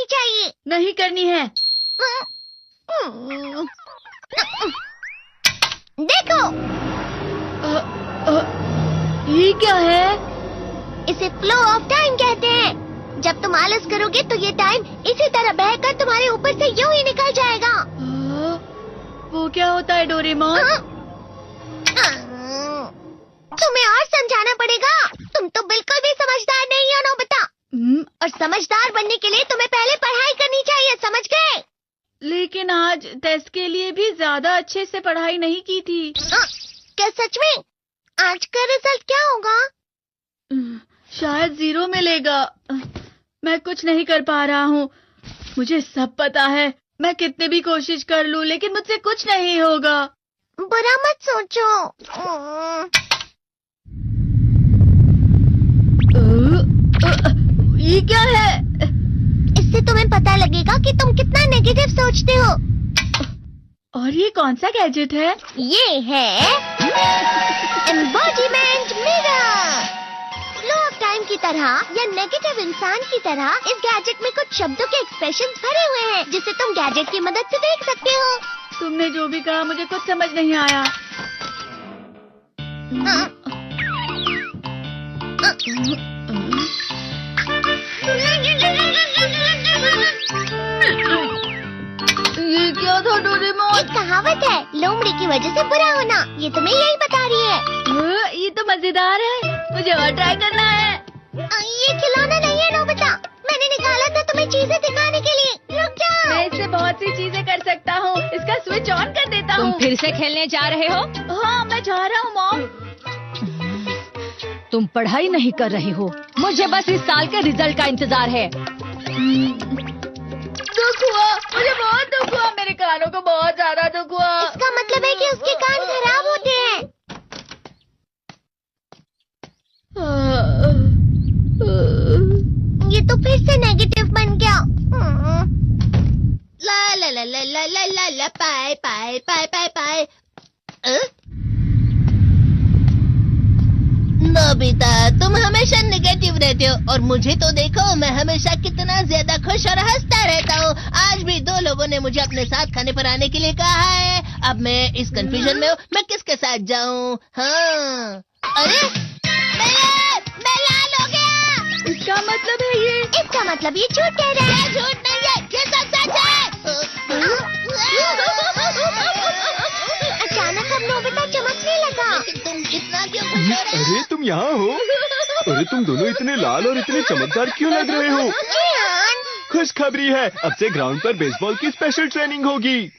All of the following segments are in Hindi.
करनी चाहिए। नहीं करनी है। देखो, ये क्या है? इसे फ्लो ऑफ टाइम कहते हैं। जब तुम आलस करोगे तो ये टाइम इसी तरह बहकर तुम्हारे ऊपर से यूं ही निकल जाएगा। वो क्या होता है डोरेमोन? तुम्हें और समझाना पड़ेगा। तुम तो बिल्कुल भी समझदार नहीं हो नोबिता। और समझदार बनने के लिए तुम्हें पहले पढ़ाई करनी चाहिए, समझ गए? लेकिन आज टेस्ट के लिए भी ज्यादा अच्छे से पढ़ाई नहीं की थी। क्या सच में? आज का रिजल्ट क्या होगा? शायद 0 मिलेगा। मैं कुछ नहीं कर पा रहा हूँ। मुझे सब पता है। मैं कितने भी कोशिश कर लूँ लेकिन मुझसे कुछ नहीं होगा। बुरा मत सोचो। ये क्या है? इससे तुम्हें पता लगेगा कि तुम कितना नेगेटिव सोचते हो। और ये कौन सा गैजेट है? ये है embodiment mirror. Flow of time की तरह या नेगेटिव इंसान की तरह इस गैजेट में कुछ शब्दों के एक्सप्रेशंस भरे हुए हैं जिसे तुम गैजेट की मदद से देख सकते हो। तुमने जो भी कहा मुझे कुछ समझ नहीं आया। ये क्या था डोरेमोन? एक कहावत है, लोमड़ी की वजह से बुरा होना। ये तुम्हें यही बता रही है। ये तो मजेदार है। मुझे और ट्राई करना है। ये खिलौना नहीं है नोबिता। मैंने निकाला था तुम्हें चीजें दिखाने के लिए। रुक जाओ। मैं इससे बहुत सी चीजें कर सकता हूँ। इसका स्विच ऑन कर देता हूँ। तुम फिर से खेलने जा रहे हो? हाँ, मैं जा रहा हूँ मॉम। तुम पढ़ाई नहीं कर रही हो। मुझे बस इस साल के रिजल्ट का इंतजार है। दुख हुआ, मुझे बहुत दुख हुआ। मेरे कानों को बहुत ज्यादा दुख हुआ। इसका मतलब है कि उसके कान खराब होते हैं। ये तो फिर से नेगेटिव बन गया। ला ला ला ला ला ला ला ला पाए पाए पाए पाए पाए। नोबिता, तुम हमेशा नेगेटिव रहते हो और मुझे तो देखो, मैं हमेशा कितना ज्यादा खुश और हंसता रहता हूँ। आज भी 2 लोगों ने मुझे अपने साथ खाने पर आने के लिए कहा है। अब मैं इस कंफ्यूजन में हूँ, मैं किसके साथ जाऊँ? हाँ, अरे मैं लाल हो गया। इसका मतलब है ये? इसका मतलब ये झूठ कह रहा है। झूठ नहीं है, ये सब सच है। अचानक अब नोबिता चमकने लगा। तुम इतना क्यों खुश हो रहे हो? अरे तुम यहाँ हो? अरे तुम दोनों इतने लाल और इतने चमकदार क्यों लग रहे हो? खुशखबरी है, अब से ग्राउंड पर बेसबॉल की स्पेशल ट्रेनिंग होगी।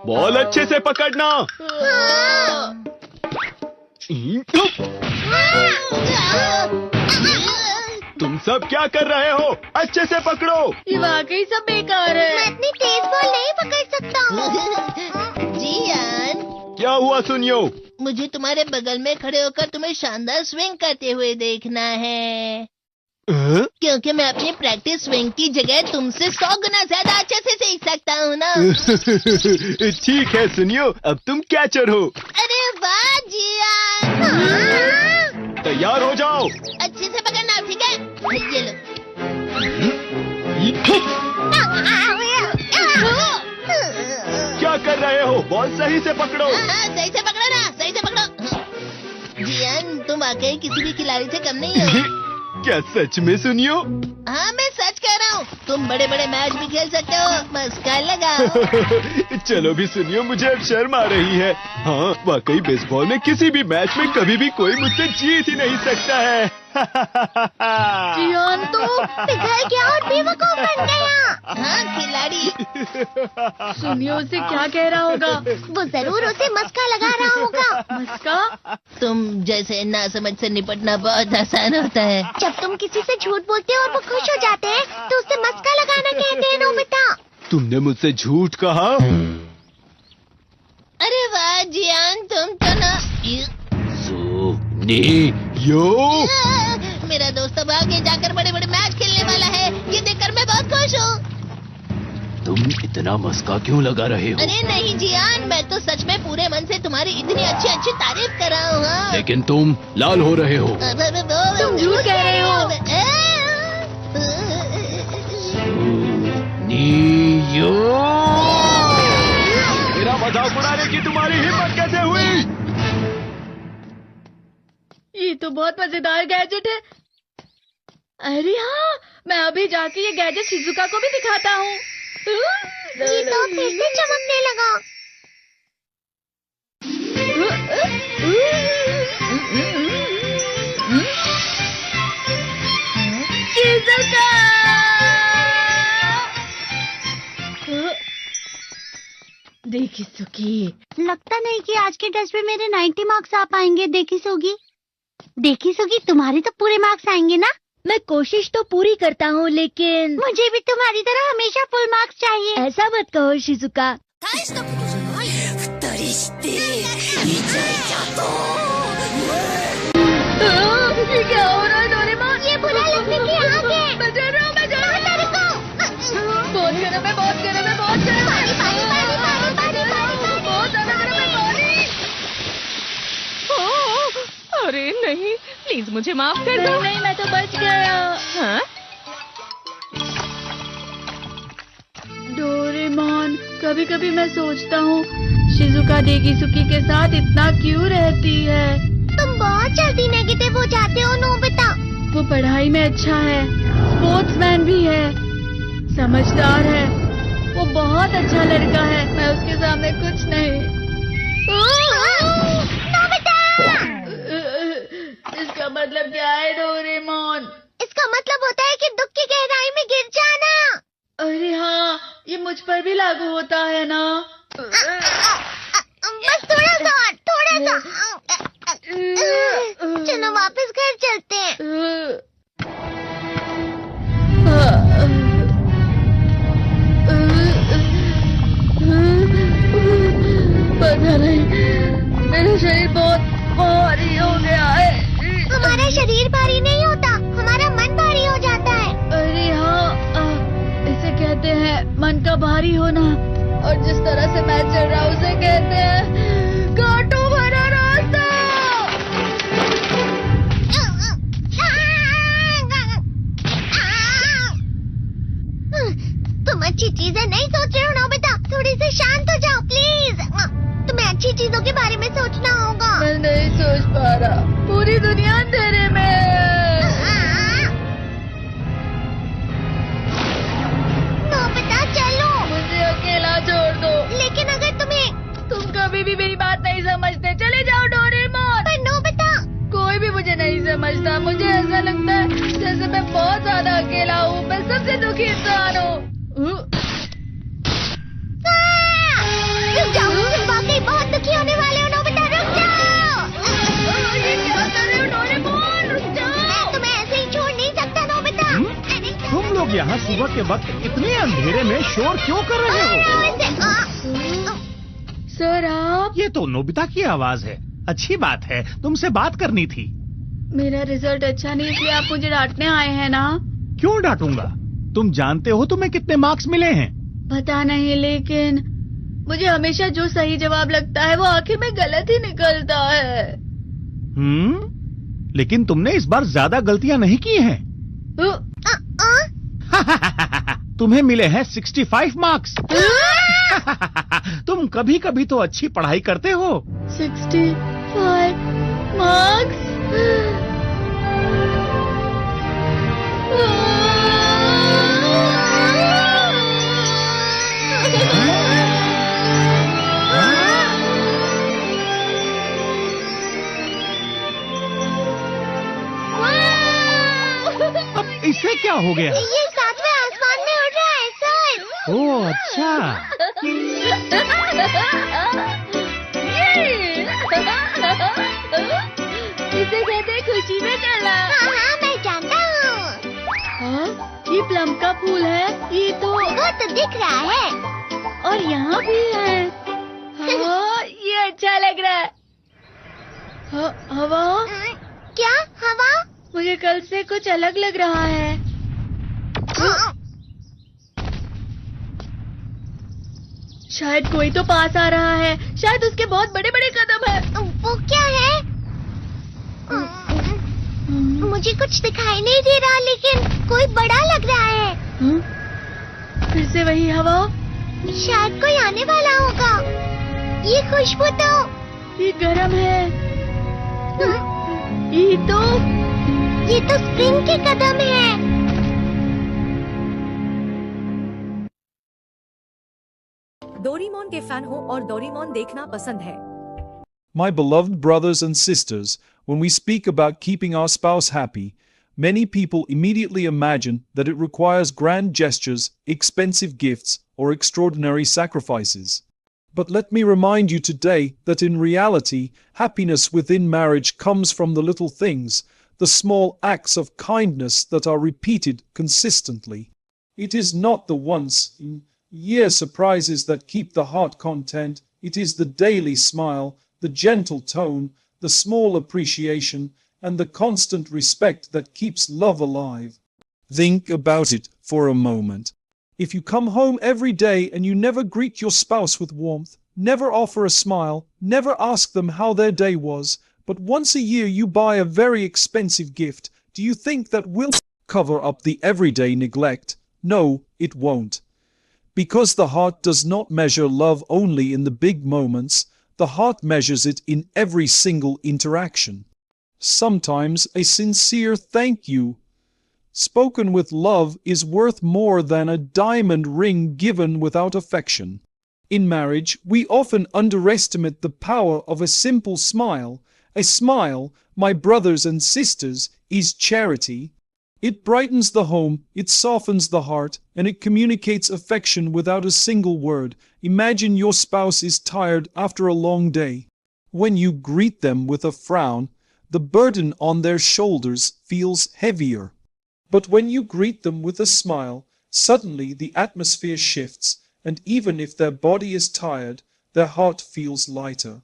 बॉल अच्छे से पकड़ना। तुम सब क्या कर रहे हो? अच्छे से पकड़ो। ये वाकई सब बेकार है। मैं इतनी तेज बॉल नहीं पकड़ सकता हूँ। जियान, क्या हुआ सुनियो? मुझे तुम्हारे बगल में खड़े होकर तुम्हें शानदार स्विंग करते हुए देखना है। क्योंकि मैं अपनी प्रैक्टिस स्विंग की जगह तुमसे 100 गुना ज्यादा अच्छे से सीख सकता हूँ ना। ठीक है सुनियो, अब तुम कैचर हो। अरे वाह जियान। तैयार हो जाओ। अच्छे से पकड़ना, ठीक है? ये लो। क्या कर रहे हो? बॉल सही से पकड़ो। सही से पकड़ो ना, सही से पकड़ो। जियान, तुम वाकई किसी भी खिलाड़ी से कम नहीं हो। क्या सच में सुनियो? हाँ, मैं सच कह रहा हूँ। तुम बड़े बड़े मैच भी खेल सकते हो, मस्का लगाओ। चलो भी सुनियो, मुझे अब शर्म आ रही है। हाँ, वाकई बेसबॉल में किसी भी मैच में कभी भी कोई मुझसे जीत ही नहीं सकता है। जियान तो पिघल गया और बेवकूफ बन गया। हाँ, खिलाड़ी। सुनियो उसे क्या कह रहा होगा? वो जरूर उसे मस्का लगा रहा होगा। मस्का? तुम जैसे नासमझ से निपटना बहुत आसान होता है। जब तुम किसी से झूठ बोलते हो और वो खुश हो जाते हैं तो उसे मस्का लगाना कहते हैं नोबिता। तुमने मुझसे झूठ कहा? अरे वाह जियान, तुम तो ना। यो, मेरा दोस्त अब आगे जाकर बड़े बड़े मैच खेलने वाला है। ये देखकर मैं बहुत खुश हूँ। तुम इतना मस्का क्यों लगा रहे हो? अरे नहीं जियान, मैं तो सच में पूरे मन से तुम्हारी इतनी अच्छी अच्छी तारीफ कर रहा हूँ। लेकिन तुम लाल हो रहे हो। तुम झूठ कह रहे बहुत मजेदार गैजेट है। अरे हाँ, मैं अभी जाके ये गैजेट शिजुका को भी दिखाता हूँ। ये तो फिर से चमकने लगा। शिजुका! देखिसुकी, लगता नहीं कि आज के टेस्ट में मेरे 90 मार्क्स आ पाएंगे। देखिसुगी, तुम्हारे तो पूरे मार्क्स आएंगे ना? मैं कोशिश तो पूरी करता हूँ, लेकिन मुझे भी तुम्हारी तरह हमेशा फुल मार्क्स चाहिए। ऐसा मत कहो शिजुका। ये क्या हो रहा है डोरेमोन? ये बुरा लगने की आग है। मैं डर रहा हूँ। बहुत गर्म है। बहुत ज्यादा गर्म है पानी। अरे नहीं, प्लीज मुझे माफ कर दो। नहीं, मैं तो बच गया। हाँ? डोरेमोन, कभी कभी मैं सोचता हूँ शिजुका देगिसुकी के साथ इतना क्यों रहती है। तुम बहुत जल्दी नेगेटिव हो जाते हो नोबिता। वो पढ़ाई में अच्छा है, स्पोर्ट्समैन भी है, समझदार है। वो बहुत अच्छा लड़का है। मैं उसके सामने कुछ नहीं। नोबिता! इसका मतलब क्या है डोरेमोन? इसका मतलब होता है कि दुख की गहराई में गिर जाना। अरे हाँ, ये मुझ पर भी लागू होता है ना। बस थोड़ा सा। चलो वापस घर चलते हैं। पता नहीं, मेरा शरीर बहुत भारी हो गया है। हमारा शरीर भारी नहीं होता, हमारा मन भारी हो जाता है। अरे हाँ, इसे कहते हैं मन का भारी होना। और जिस तरह से मैं चल रहा हूँ उसे कहते हैं कांटों भरा रास्ता। तुम अच्छी चीजें नहीं सोच रहे हो नोबिता। थोड़ी सी शांत हो जाओ प्लीज। तुम्हें अच्छी चीजों के बारे में सोचना होगा। मैं नहीं सोच पा रहा, पूरी दुनिया अंधेरे में है। नोबिता चलो। मुझे अकेला छोड़ दो। लेकिन अगर तुम कभी भी मेरी बात नहीं समझते। चले जाओ डोरेमोन। पर नोबिता। कोई भी मुझे नहीं समझता। मुझे ऐसा लगता है जैसे मैं बहुत ज्यादा अकेला हूँ। मैं सबसे दुखी इंसान हूँ। रुक जाओ, तुम वाकई बहुत दुखी होने वाले हो नोबिता। रुक जाओ। ये क्या कर रहे हो डोरेमोन? रुक जाओ। मैं तुम्हें ऐसे ही छोड़ नहीं सकता नोबिता। तुम लोग यहाँ सुबह के वक्त इतने अंधेरे में शोर क्यों कर रहे हो? सर आप? ये तो नोबिता की आवाज है। अच्छी बात है, तुमसे बात करनी थी। मेरा रिजल्ट अच्छा नहीं, इसलिए आप मुझे डांटने आए हैं ना? क्यों डांटूंगा? तुम जानते हो तुम्हें कितने मार्क्स मिले हैं? पता नहीं, लेकिन मुझे हमेशा जो सही जवाब लगता है वो आखिर में गलत ही निकलता है। लेकिन तुमने इस बार ज्यादा गलतियां नहीं की हैं। तुम्हें मिले हैं 65 मार्क्स। तुम कभी कभी तो अच्छी पढ़ाई करते हो। 65 मार्क्स? अब इससे क्या हो गया? ये सातवें आसमान में उड़ रहा है सर। ओह अच्छा। इसे कहते हैं खुशी में चलना। हाँ, मैं जानता हूँ। हाँ, ये प्लम का फूल है। ये तो वो तो दिख रहा है। और यहाँ भी है। हाँ, ये अच्छा लग रहा है। हवा? क्या हवा? मुझे कल से कुछ अलग लग रहा है। शायद कोई तो पास आ रहा है। शायद उसके बहुत बड़े बड़े कदम है। वो क्या है? मुझे कुछ दिखाई नहीं दे रहा, लेकिन कोई बड़ा लग रहा है। फिर से वही हवा। शायद कोई आने वाला होगा। ये खुशबू तो ये गरम है। ये तो स्प्रिंग के कदम है। डोरेमोन के फैन हो और डोरेमोन देखना पसंद है। My beloved brothers and sisters, when we speak about keeping our spouse happy, many people immediately imagine that it requires grand gestures, expensive gifts, or extraordinary sacrifices. But let me remind you today that in reality, happiness within marriage comes from the little things, the small acts of kindness that are repeated consistently. It is not the once-in-a-year surprises that keep the heart content, it is the daily smile, the gentle tone, the small appreciation, and the constant respect that keeps love alive. Think about it for a moment. If you come home every day and you never greet your spouse with warmth, never offer a smile, never ask them how their day was, but once a year you buy a very expensive gift, do you think that will cover up the everyday neglect? No, it won't. Because the heart does not measure love only in the big moments, the heart measures it in every single interaction. Sometimes a sincere thank you, spoken with love, is worth more than a diamond ring given without affection. In marriage, we often underestimate the power of a simple smile. A smile, my brothers and sisters, is charity. It brightens the home, it softens the heart, and it communicates affection without a single word. Imagine your spouse is tired after a long day. When you greet them with a frown, the burden on their shoulders feels heavier. But when you greet them with a smile, suddenly the atmosphere shifts, and even if their body is tired, their heart feels lighter.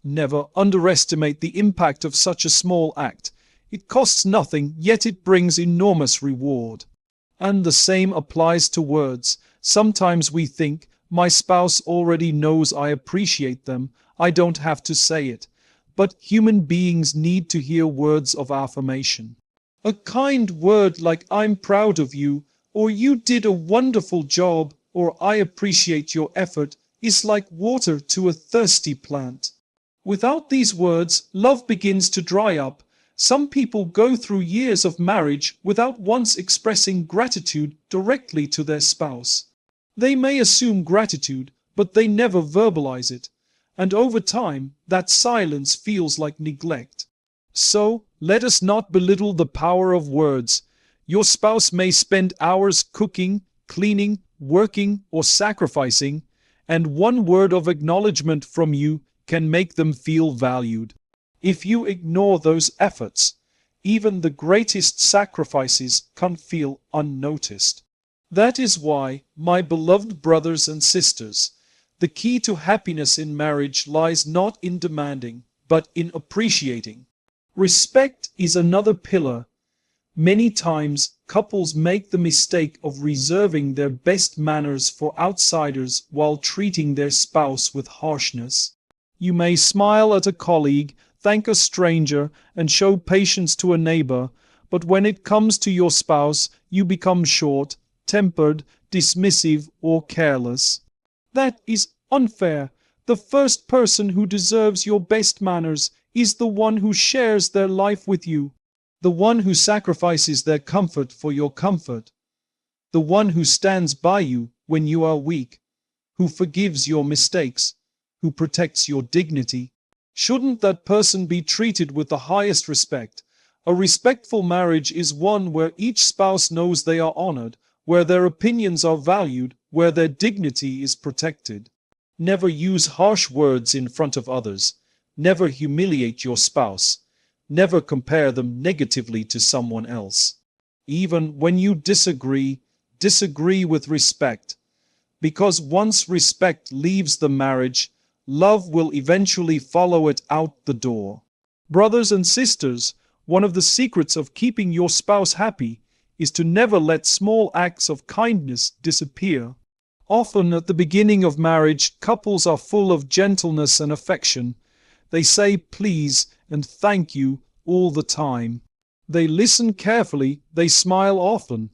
Never underestimate the impact of such a small act. It costs nothing, yet it brings enormous reward. And the same applies to words. Sometimes we think, my spouse already knows I appreciate them, I don't have to say it. But human beings need to hear words of affirmation. A kind word like I'm proud of you, or you did a wonderful job, or I appreciate your effort, is like water to a thirsty plant. Without these words, love begins to dry up. Some people go through years of marriage without once expressing gratitude directly to their spouse. They may assume gratitude, but they never verbalize it. And over time, that silence feels like neglect. So, let us not belittle the power of words. Your spouse may spend hours cooking, cleaning, working, or sacrificing, and one word of acknowledgement from you can make them feel valued. If you ignore those efforts, even the greatest sacrifices can feel unnoticed. That is why, my beloved brothers and sisters, the key to happiness in marriage lies not in demanding, but in appreciating. Respect is another pillar. Many times, couples make the mistake of reserving their best manners for outsiders while treating their spouse with harshness. You may smile at a colleague, thank a stranger, and show patience to a neighbor, but when it comes to your spouse, you become short, tempered, dismissive, or careless. That is unfair. The first person who deserves your best manners is the one who shares their life with you, the one who sacrifices their comfort for your comfort, the one who stands by you when you are weak, who forgives your mistakes, who protects your dignity. Shouldn't that person be treated with the highest respect? A respectful marriage is one where each spouse knows they are honored, where their opinions are valued, where their dignity is protected. Never use harsh words in front of others. Never humiliate your spouse. Never compare them negatively to someone else. Even when you disagree, disagree with respect. Because once respect leaves the marriage, love will eventually follow it out the door. Brothers and sisters, one of the secrets of keeping your spouse happy is to never let small acts of kindness disappear. Often at the beginning of marriage, couples are full of gentleness and affection. They say please and thank you all the time. They listen carefully, they smile often,